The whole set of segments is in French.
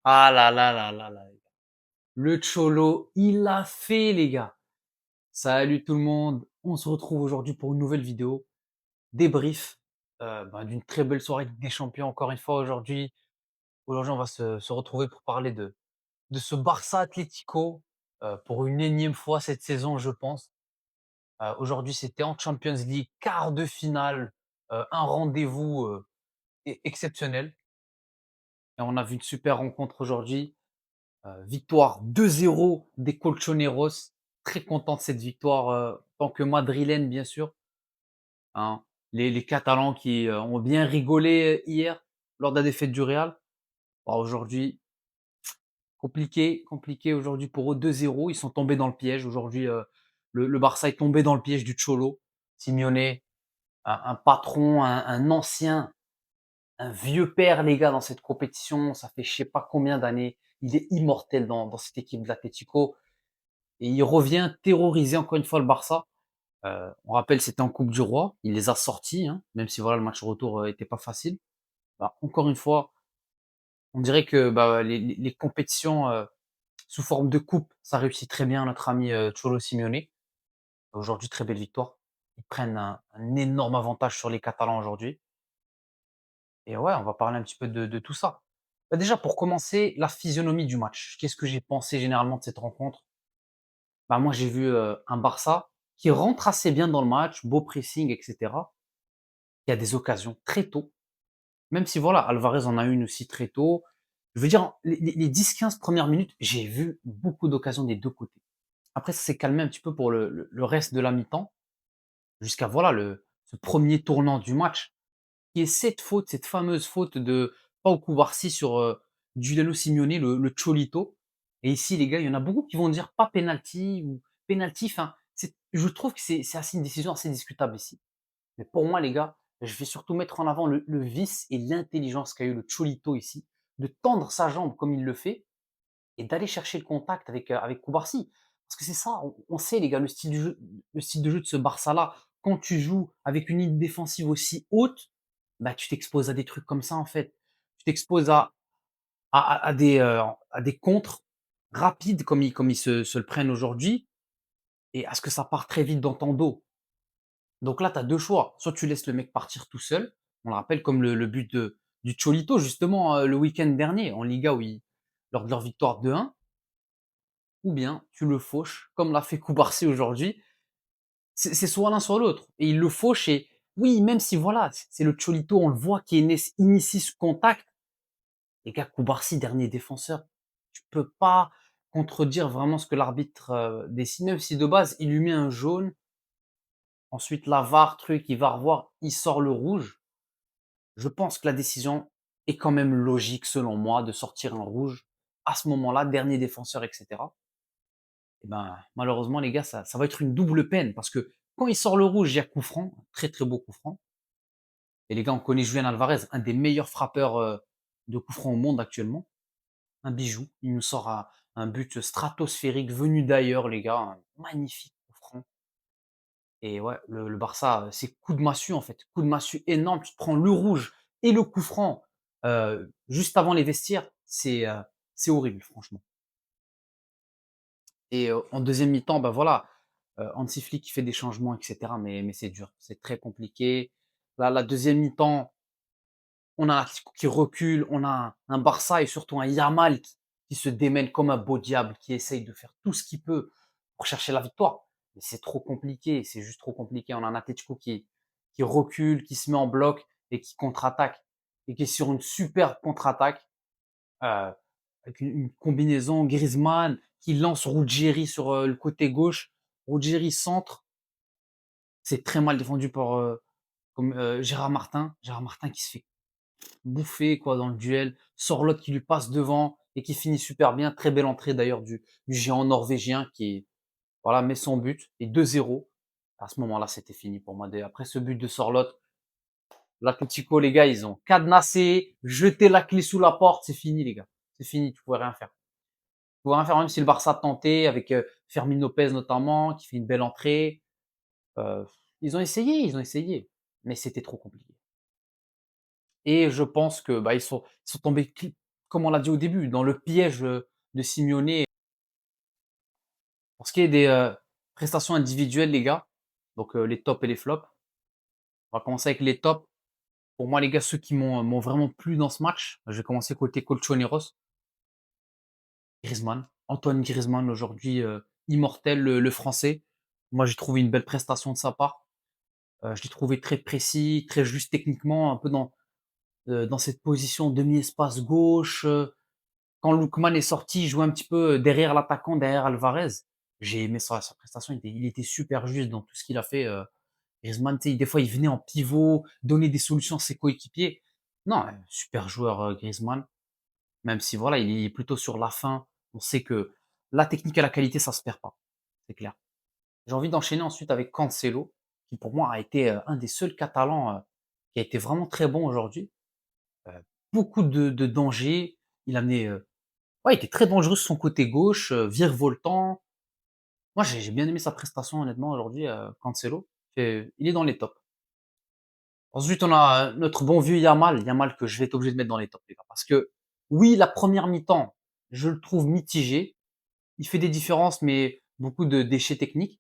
Ah là là là là là. Le Cholo, il l'a fait, les gars. Salut tout le monde. On se retrouve aujourd'hui pour une nouvelle vidéo. Débrief d'une très belle soirée de Ligue des Champions, encore une fois aujourd'hui. Aujourd'hui, on va se retrouver pour parler de ce Barça Atlético pour une énième fois cette saison, je pense. Aujourd'hui, c'était en Champions League, quart de finale, un rendez-vous exceptionnel. Et on a vu une super rencontre aujourd'hui. Victoire 2-0 des Colchoneros. Très content de cette victoire, en tant que madrilène, bien sûr, hein. Les Catalans qui ont bien rigolé hier lors de la défaite du Real. Bon, aujourd'hui, compliqué, compliqué aujourd'hui pour eux. 2-0, ils sont tombés dans le piège. Aujourd'hui, le Barça est tombé dans le piège du Cholo. Simeone, un patron, un ancien, un vieux père, les gars, dans cette compétition. Ça fait je sais pas combien d'années. Il est immortel dans cette équipe de l'Atlético. Et il revient terroriser encore une fois le Barça. On rappelle, c'était en Coupe du Roi. Il les a sortis, hein, même si voilà, le match retour était pas facile. Bah, encore une fois, on dirait que les compétitions sous forme de coupe, ça réussit très bien notre ami Cholo Simeone. Aujourd'hui, très belle victoire. Ils prennent un énorme avantage sur les Catalans aujourd'hui. Et ouais, on va parler un petit peu de tout ça. Bah, déjà, pour commencer, la physionomie du match. Qu'est-ce que j'ai pensé généralement de cette rencontre? Bah, moi, j'ai vu un Barça qui rentre assez bien dans le match, beau pressing, et cetera. Il y a des occasions très tôt, même si voilà, Alvarez en a une aussi très tôt. Je veux dire, les 10-15 premières minutes, j'ai vu beaucoup d'occasions des 2 côtés. Après, ça s'est calmé un petit peu pour le reste de la mi-temps, jusqu'à voilà ce premier tournant du match, qui est cette faute, cette fameuse faute de Pau Cubarsí sur, Giuliano Simeone, le Cholito. Et ici, les gars, il y en a beaucoup qui vont dire pas penalty ou penalty, enfin, je trouve que c'est assez une décision assez discutable ici. Mais pour moi, les gars, je vais surtout mettre en avant le vice et l'intelligence qu'a eu le Cholito ici, de tendre sa jambe comme il le fait et d'aller chercher le contact avec Cubarsí. Parce que c'est ça, on sait, les gars, le style de jeu de ce Barça-là, quand tu joues avec une ligne défensive aussi haute, bah, tu t'exposes à des trucs comme ça, en fait. Tu t'exposes à des contres rapides comme ils se le prennent aujourd'hui et à ce que ça part très vite dans ton dos. Donc là, tu as 2 choix. Soit tu laisses le mec partir tout seul, on le rappelle comme le but du Cholito justement, le week-end dernier en Liga où ils lors de leur victoire 2-1, ou bien tu le fauches comme l'a fait Cubarsí aujourd'hui. C'est soit l'un soit l'autre et il le fauche et oui, même si voilà, c'est le Cholito, on le voit qui initie ce contact. Les gars, Cubarsí, dernier défenseur, tu peux pas contredire vraiment ce que l'arbitre, décide, même si de base, il lui met un jaune. Ensuite la VAR, truc, il va revoir, il sort le rouge. Je pense que la décision est quand même logique selon moi de sortir un rouge à ce moment-là, dernier défenseur, et cetera. Et ben, malheureusement, les gars, ça va être une double peine parce que quand il sort le rouge, il y a coup franc, un très très beau coup franc. Et les gars, on connaît Julian Alvarez, un des meilleurs frappeurs de coup franc au monde actuellement. Un bijou. Il nous sort un but stratosphérique venu d'ailleurs, les gars. Un magnifique coup franc. Et ouais, le Barça, c'est coup de massue en fait. Coup de massue énorme. Tu te prends le rouge et le coup franc juste avant les vestiaires. C'est horrible, franchement. Et en deuxième mi-temps, bah voilà, Hansi Flick qui fait des changements, et cetera. Mais c'est dur, c'est très compliqué. Là, la deuxième mi-temps, on a un Atlético qui recule, on a un Barça et surtout un Yamal qui se démène comme un beau diable, qui essaye de faire tout ce qu'il peut pour chercher la victoire. Mais c'est trop compliqué, c'est juste trop compliqué. On a un Atlético qui recule, qui se met en bloc et qui contre-attaque. Et qui est sur une super contre-attaque, euh, avec une combinaison Griezmann qui lance Ruggieri sur le côté gauche. Ruggieri centre, c'est très mal défendu par Gérard Martin. Gérard Martin qui se fait bouffé quoi dans le duel. Sorloth qui lui passe devant et qui finit super bien. Très belle entrée d'ailleurs du géant norvégien qui voilà, met son but et 2-0. À ce moment-là, c'était fini pour moi. Après ce but de Sorloth, l'Atlético, les gars, ils ont cadenassé, jeté la clé sous la porte. C'est fini, les gars. C'est fini, tu pouvais rien faire. Tu pouvais rien faire, même si le Barça tentait, avec Fermin Lopez notamment, qui fait une belle entrée. Euh, ils ont essayé, mais c'était trop compliqué. Et je pense que bah, ils sont tombés comme on l'a dit au début, dans le piège, de Simeone. Pour ce qui est des, prestations individuelles, les gars, donc les tops et les flops. On va commencer avec les tops. Pour moi, les gars, ceux qui m'ont vraiment plu dans ce match, je vais commencer côté Colchoneros. Griezmann, Antoine Griezmann aujourd'hui, immortel, le Français. Moi, j'ai trouvé une belle prestation de sa part. Je l'ai trouvé très précis, très juste techniquement, un peu dans cette position demi-espace gauche. Quand Lookman est sorti, il jouait un petit peu derrière l'attaquant, derrière Alvarez. J'ai aimé sa prestation. Il était super juste dans tout ce qu'il a fait. Griezmann, tu sais, des fois, il venait en pivot, donner des solutions à ses coéquipiers. Non, super joueur, Griezmann. Même si voilà, il est plutôt sur la fin. On sait que la technique et la qualité, ça se perd pas. C'est clair. J'ai envie d'enchaîner ensuite avec Cancelo, qui pour moi a été un des seuls Catalans qui a été vraiment très bon aujourd'hui. Euh, Beaucoup de dangers. Il a amené, ouais, il était très dangereux sur son côté gauche, virevoltant. Moi, j'ai bien aimé sa prestation honnêtement aujourd'hui, Cancelo. Il est dans les tops. Ensuite, on a notre bon vieux Yamal, Yamal que je vais être obligé de mettre dans les tops, les gars, parce que oui, la première mi-temps, je le trouve mitigé. Il fait des différences, mais beaucoup de déchets techniques.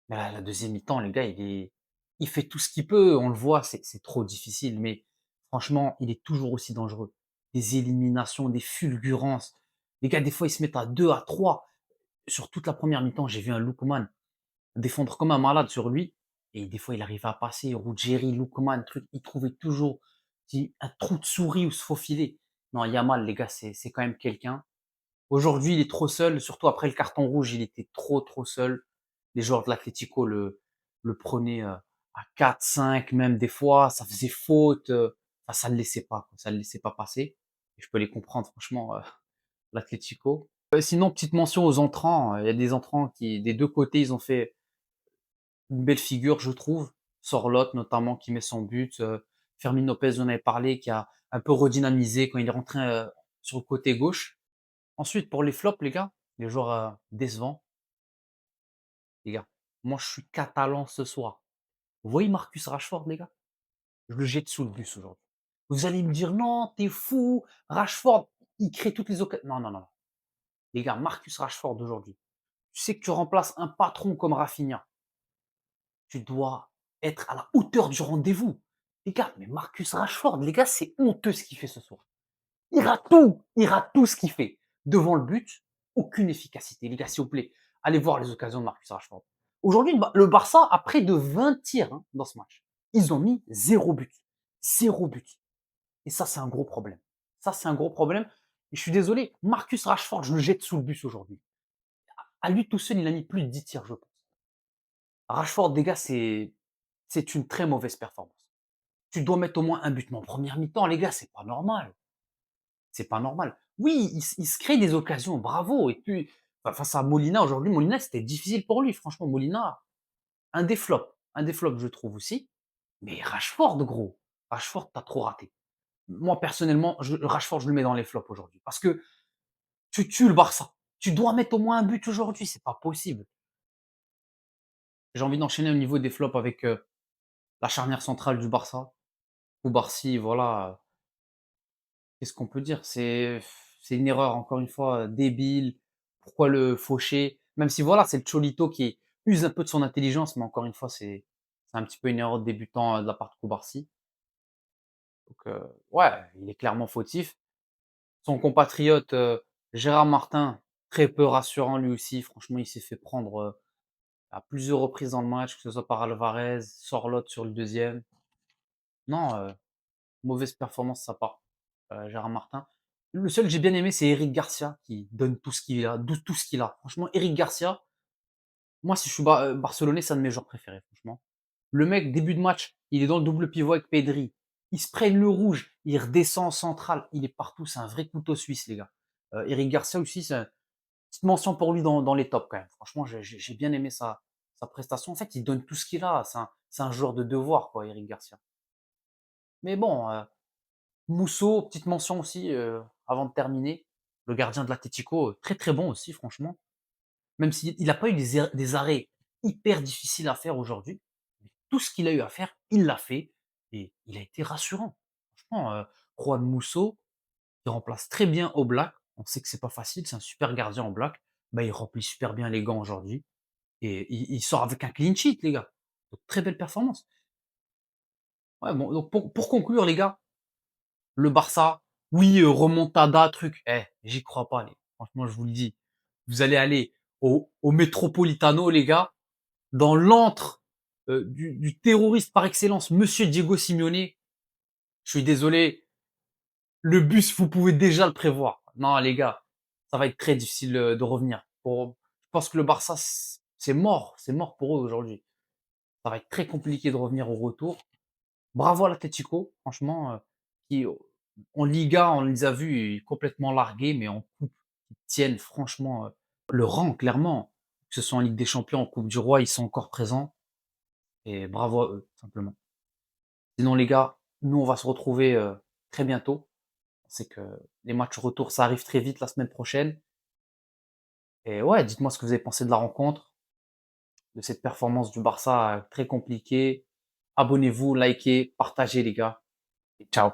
Mais la deuxième mi-temps, les gars, il fait tout ce qu'il peut. On le voit, c'est trop difficile, mais franchement, il est toujours aussi dangereux. Des éliminations, des fulgurances. Les gars, des fois, ils se mettent à 2, à 3. Sur toute la première mi-temps, j'ai vu un Lookman défendre comme un malade sur lui. Et des fois, il arrivait à passer. Ruggieri, Lookman, truc, il trouvait toujours un trou de souris où se faufiler. Non, Yamal, les gars, c'est quand même quelqu'un. Aujourd'hui, il est trop seul, surtout après le carton rouge, il était trop seul. Les joueurs de l'Atlético le prenaient à 4, 5 même des fois, ça faisait faute, enfin, ça le laissait pas, quoi, ça le laissait pas passer. Et je peux les comprendre, franchement, l'Atlético. Sinon, petite mention aux entrants, il y a des entrants qui, des deux côtés, ils ont fait une belle figure, je trouve. Sorloth, notamment, qui met son but. Fermin Lopez, on avait parlé, qui a un peu redynamisé quand il est rentré sur le côté gauche. Ensuite, pour les flops, les gars, les joueurs décevants, les gars, moi je suis catalan ce soir. Vous voyez Marcus Rashford, les gars? Je le jette sous le bus aujourd'hui. Vous allez me dire, non, t'es fou, Rashford, il crée toutes les occasions. Non, non, non. Les gars, Marcus Rashford aujourd'hui, tu sais que tu remplaces un patron comme Rafinha. Tu dois être à la hauteur du rendez-vous. Les gars, mais Marcus Rashford, les gars, c'est honteux ce qu'il fait ce soir. Il rate tout ce qu'il fait. Devant le but, aucune efficacité. Les gars, s'il vous plaît, allez voir les occasions de Marcus Rashford. Aujourd'hui, le Barça a près de 20 tirs dans ce match. Ils ont mis zéro but. Zéro but. Et ça, c'est un gros problème. Ça, c'est un gros problème. Et je suis désolé, Marcus Rashford, je le jette sous le bus aujourd'hui. À lui tout seul, il a mis plus de 10 tirs, je pense. Rashford, les gars, c'est une très mauvaise performance. Tu dois mettre au moins un but. Mais en première mi-temps, les gars, c'est pas normal. C'est pas normal. Oui, il se crée des occasions, bravo. Et puis, face à Molina, aujourd'hui, Molina, c'était difficile pour lui. Franchement, Molina, un des flops. Un des flops, je trouve aussi. Mais Rashford, gros. Rashford, t'as trop raté. Moi, personnellement, Rashford, je le mets dans les flops aujourd'hui. Parce que tu tues le Barça. Tu dois mettre au moins un but aujourd'hui. C'est pas possible. J'ai envie d'enchaîner au niveau des flops avec la charnière centrale du Barça. Koubarsi, voilà, qu'est-ce qu'on peut dire? C'est une erreur, encore une fois, débile. Pourquoi le faucher? Même si voilà, c'est le Cholito qui use un peu de son intelligence, mais encore une fois, c'est un petit peu une erreur de débutant de la part de Koubarsi. Donc, ouais, il est clairement fautif. Son compatriote Gérard Martin, très peu rassurant lui aussi. Franchement, il s'est fait prendre à plusieurs reprises dans le match, que ce soit par Alvarez, Sorloth sur le deuxième. Non, mauvaise performance de sa part, Gérard Martin. Le seul que j'ai bien aimé, c'est Eric Garcia qui donne tout ce qu'il a, tout ce qu'il a. Franchement, Eric Garcia, moi, si je suis barcelonais, c'est un de mes joueurs préférés, franchement. Le mec, début de match, il est dans le double pivot avec Pedri. Il se prenne le rouge, il redescend en centrale, il est partout, c'est un vrai couteau suisse, les gars. Eric Garcia aussi, c'est une petite mention pour lui dans les tops quand même. Franchement, j'ai bien aimé sa prestation. En fait, il donne tout ce qu'il a. C'est un joueur de devoir, quoi, Eric Garcia. Mais bon, Musso, petite mention aussi, avant de terminer. Le gardien de l'Atlético, très très bon aussi, franchement. Même s'il n'a pas eu des arrêts hyper difficiles à faire aujourd'hui. Tout ce qu'il a eu à faire, il l'a fait. Et il a été rassurant. Franchement, Juan Musso, qui remplace très bien Oblak. On sait que c'est pas facile, c'est un super gardien Oblak. Bah, il remplit super bien les gants aujourd'hui et il sort avec un clean sheet, les gars. Donc, très belle performance. Ouais, bon, donc pour conclure, les gars, le Barça, oui, remontada, truc. J'y crois pas, les. Franchement, je vous le dis. Vous allez aller au Metropolitano, les gars, dans l'antre du terroriste par excellence, Monsieur Diego Simeone. Je suis désolé, le bus, vous pouvez déjà le prévoir. Non, les gars, ça va être très difficile de revenir. Je pense que le Barça, c'est mort pour eux aujourd'hui. Ça va être très compliqué de revenir au retour. Bravo à l'Atlético, franchement, qui en Liga, on les a vus complètement largués, mais en coupe, ils tiennent franchement le rang, clairement. Que ce soit en Ligue des Champions, en Coupe du Roi, ils sont encore présents. Et bravo à eux, tout simplement. Sinon, les gars, nous, on va se retrouver très bientôt. C'est que les matchs retour, ça arrive très vite la semaine prochaine. Et ouais, dites-moi ce que vous avez pensé de la rencontre, de cette performance du Barça très compliquée. Abonnez-vous, likez, partagez, les gars. Et ciao.